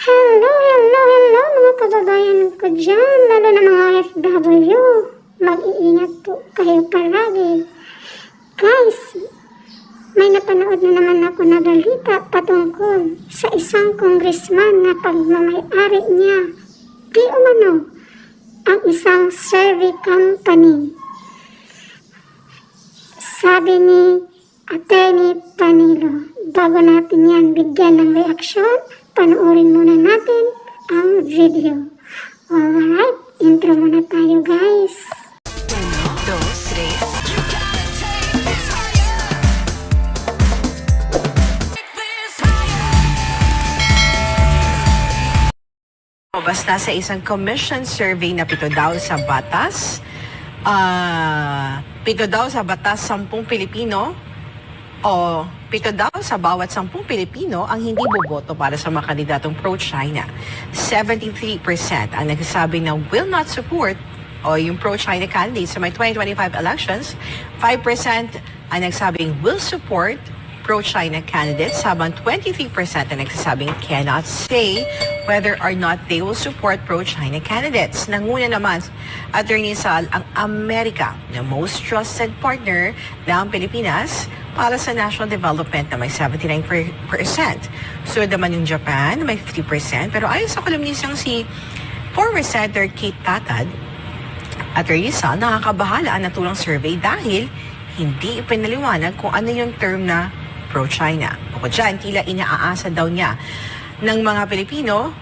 Hello mga kababayan ko dyan, lalo na mga OFW. Mag-iingat po kayo palagi. Guys, may napanood na naman ako na balita patungkol sa isang congressman na pagmamayari niya di umano ang isang survey company. Sabi ni Attorney Panilo, bago natin yan bigyan ng reaksyon, panoorin muna natin ang video. Alright, intro muna tayo guys. 1, 2, 3. Basta sa isang commission survey na pito daw sa batas, 7 daw sa batas 10 Pilipino o 7 daw sa bawat 10 Pilipino ang hindi boboto para sa mga kandidatong pro-China. 73% ang nagsasabi na will not support o yung pro-China candidates sa may 2025 elections. 5% ang nagsabing will support pro-China candidates, habang 23% ang nagsasabing cannot say whether or not they will support pro-China candidates. Nanguna naman, Attorney Sal, ang Amerika na most trusted partner ng Pilipinas para sa national development na may 79%. So naman yung Japan may 50%. Pero ayon sa kolumnistang si former Senator Kate Tatad, Attorney Sal, nakakabahala ang naturang survey dahil hindi ipinaliwanag kung ano yung term na pro-China. Bukod dyan, tila inaaasa daw niya ng mga Pilipino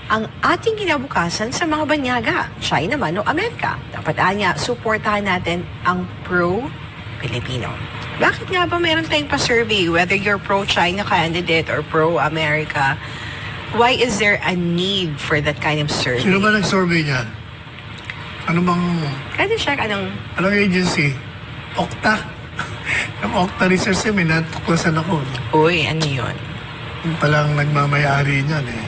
ang ating kinabukasan sa mga banyaga, China man o Amerika. Dapat anya, suportahan natin ang pro-Pilipino. Bakit nga ba meron tayong pa-survey whether you're pro-China candidate or pro-America? Why is there a need for that kind of survey? Sino ba nag-survey niyan? Ano bang... Kaya check anong... Anong agency? Okta? Ang Okta Research may natuklasan ako. Uy, ano yun? Yung palang nagmamayari niyan eh.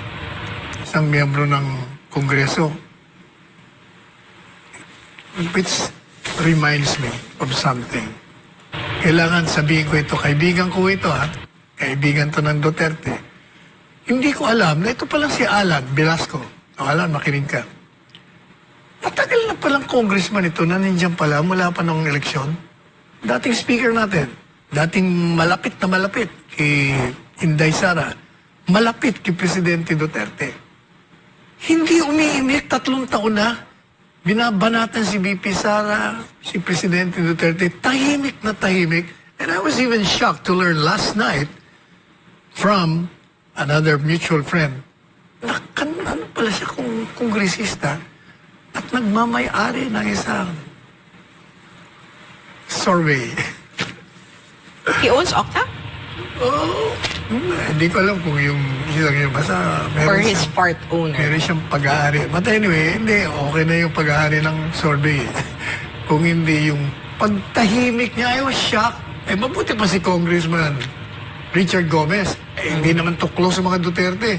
Isang miyembro ng Kongreso. Which reminds me of something. Kailangan sabihin ko ito, kaibigan ko ito ha. Kaibigan to ng Duterte. Hindi ko alam na ito palang si Alan Velasco. O Alan, makinig ka. Matagal na palang congressman ito na nandiyan pala mula pa ng eleksyon. Dating speaker natin, dating malapit na malapit kay Inday Sara, malapit kay Presidente Duterte. Hindi umiimik, 3 taon na. Binabanatan si VP Sara, si Presidente Duterte, tahimik na tahimik. And I was even shocked to learn last night from another mutual friend na ano pala siya kung kongresista at nagmamay-ari ng isang survey. He owns Okta? Hindi ko alam kung yung isang yun. Basta Or meron his siyang, part owner? meron siyang pag-aari. But anyway, hindi. Okay na yung pag-aari ng survey. Kung hindi yung pagtahimik niya, I was shocked. Eh, mabuti pa si Congressman Richard Gomez. Eh, hindi naman to close sa mga Duterte.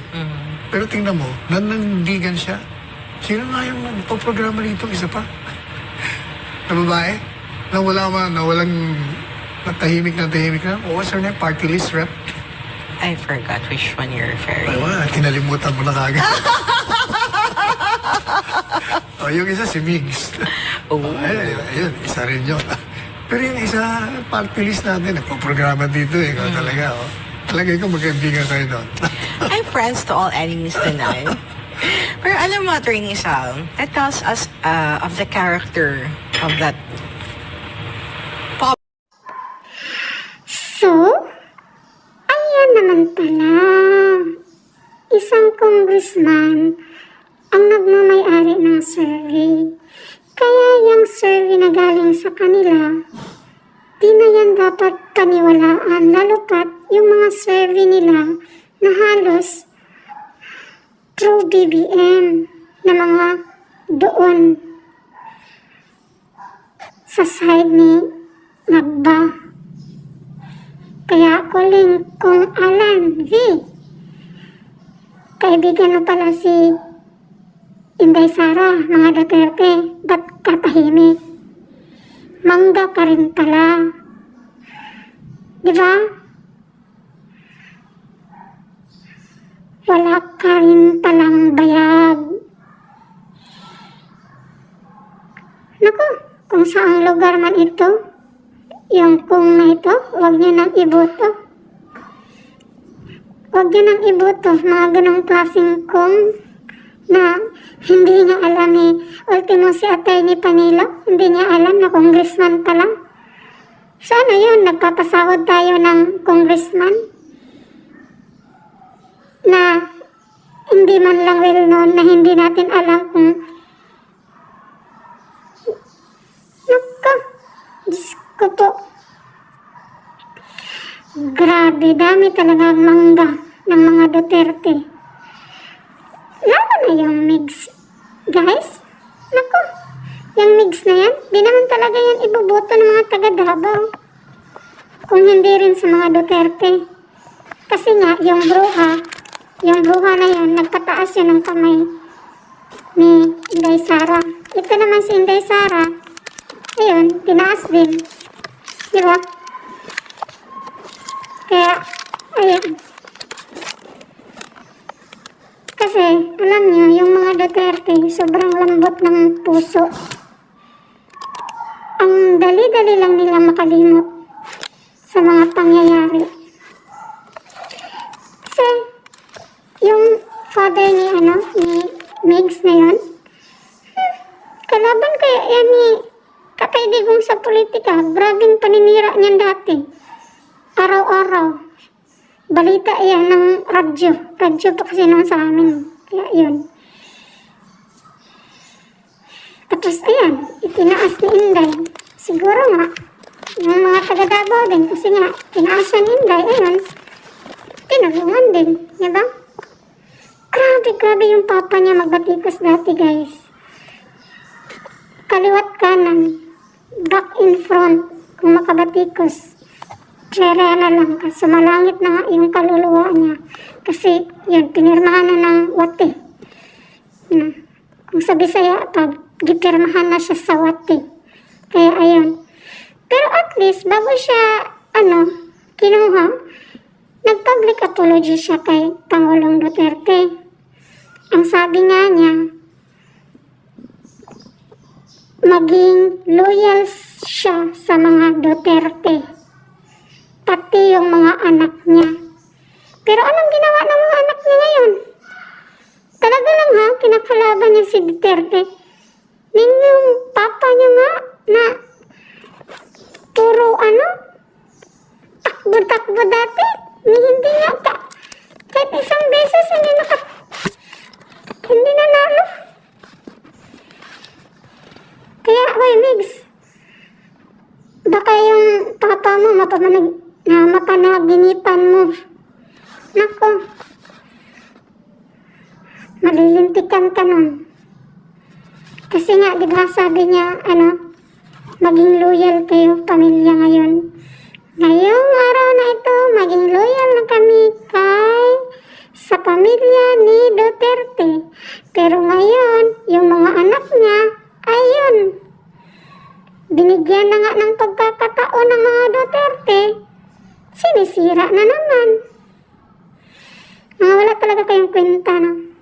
Pero tingnan mo, nanandigan siya. Sino nga yung nagpo-programa dito? Isa pa? Na babae? Na walang natahimik na. What was her name? Party list rep? I forgot which one you're referring. Ay, wala. Kinalimutan mo na kagad. O, yung isa si Migs. Oh. Ayun, isa rin yun. Pero yung isa, party list natin, nagpo-programa dito eh. Kung talaga, oh. Talaga ko magkaibigan kayo doon. I'm friends to all enemies tonight. Pero alam mo, Attorney Sal, that tells us of the character of that. So, ayan naman pala. Isang congressman ang nagmamayari ng survey. Kaya yung survey na galing sa kanila, di na yan dapat paniwalaan. Lalo pat yung mga survey nila na halos true BBM na mga doon sa side ni Nagba. Kaya calling kung Alan V. Kaibigan mo pala si Inday Sara, mga Duterte. Ba't katahimik? Mangga ka rin pala. Diba? wala ka rin palang bayag. Naku, kung saang lugar man ito, yung kung na ito, huwag niyo nang iboto. Huwag niyo nang iboto, mga ganong klaseng kung na hindi niya alam ultimo si Atty. Panilo, hindi niya alam na congressman pa lang. So ano yun, nagpapasahod tayo ng congressman na hindi man lang well known, na hindi natin alam kung naku, Diyos ko po. Grabe, dami talagang mangga ng mga Duterte. Lalo na yung mix. Guys, naku, yung mix na yan, di naman talaga yan iboboto ng mga taga Davao. Kung hindi rin sa mga Duterte. Kasi nga, yung bruha na yan, nagpataas yun ng kamay ni Inday Sara. Ito naman si Inday Sara, ayun, tinaas din. Di ba? Kaya, ayun. Kasi, alam niyo, yung mga Duterte, sobrang lambot ng puso. Ang dali-dali lang nila makalimot sa mga pangyayari. Kasi, yung father ni Migs na yun, kalaban kaya yan ni Tatay Digong sa politika. Grabing paninira niyan dati. Araw-araw. Balita yan ng radyo. Radyo pa kasi nung sa amin. Kaya yun. Tapos ayan, itinaas ni Inday. Siguro nga, yung mga taga-Davao din. Kasi nga, tinaas siya ni Inday. Ayun, tinulungan din. Diba? Grabe yung papa niya magbatikos dati, guys. Kaliwat kanan. Back in front. Kung makabatikos. Tsera na lang. Sumalangit na nga yung kaluluwa niya. Kasi, yun, pinirmahan na ng wati. Kung sa Bisaya, pag gipirmahan na siya sa wati. Kaya, ayun. Pero at least, bago siya, kinuha, nag-public apology siya kay Pangulong Duterte. Ang sabi nga niya, maging loyal siya sa mga Duterte. Pati yung mga anak niya. Pero anong ginawa ng mga anak niya ngayon? Talaga lang ha, kinakalaban niya si Duterte. Yung papa niya nga na puro takbo-takbo dati. Hindi niya kahit isang beses hindi nanalo. Kaya, Migs, baka yung papa mo mapanaginipan mo. Nako, malilintikan ka nun. Kasi nga, di ba sabi niya, maging loyal kayo, pamilya ngayon. Ngayong araw na ito, maging loyal na kami sa pamilya ni Duterte. Pero ngayon, yung mga anak niya, ayun, binigyan na nga ng pagkakataon ng mga Duterte, sinisira na naman. Wala talaga kayong kwenta, no?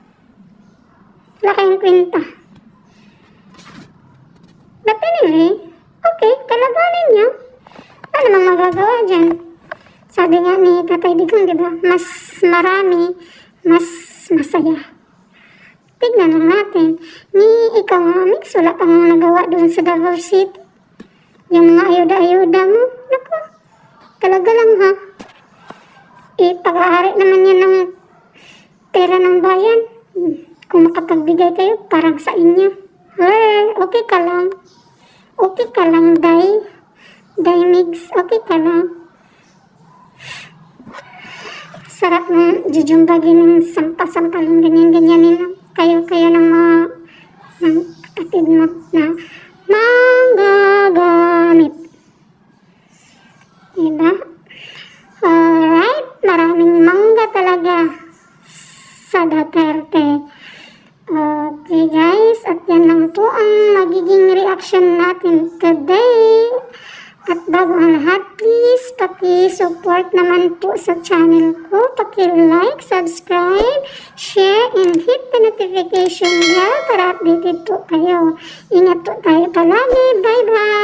Wala kayong kwenta. But anyway, okay, kalabanin niyo. Ano namang magagawa dyan? Sabi nga ni Tatay Digong, di ba? Mas marami, mas masaya. Tignan lang natin. Ikaw nga, Mix, wala kang nagawa doon sa Davao City. Yung mga ayuda-ayuda mo, naku, talaga lang ha. Pag-aari naman yan ng pera ng bayan. Kung makapagbigay kayo, parang sa inyo. Okay ka lang. Okay ka lang, Day Migs, okay ka lang. Sarap ng jujumbagin ng sampaling ganyan-ganyan nila. Kayo ng mga kapatid mo na manggagamit. Diba? Alright, maraming mangga talaga sa Duterte. Okay guys, at yan lang po ang magiging reaction natin today. At bago ang lahat, please paki-support naman po sa channel ko. Paki-like, subscribe, share, and hit the notification bell para updated po kayo. Ingat po tayo palagi. Bye-bye!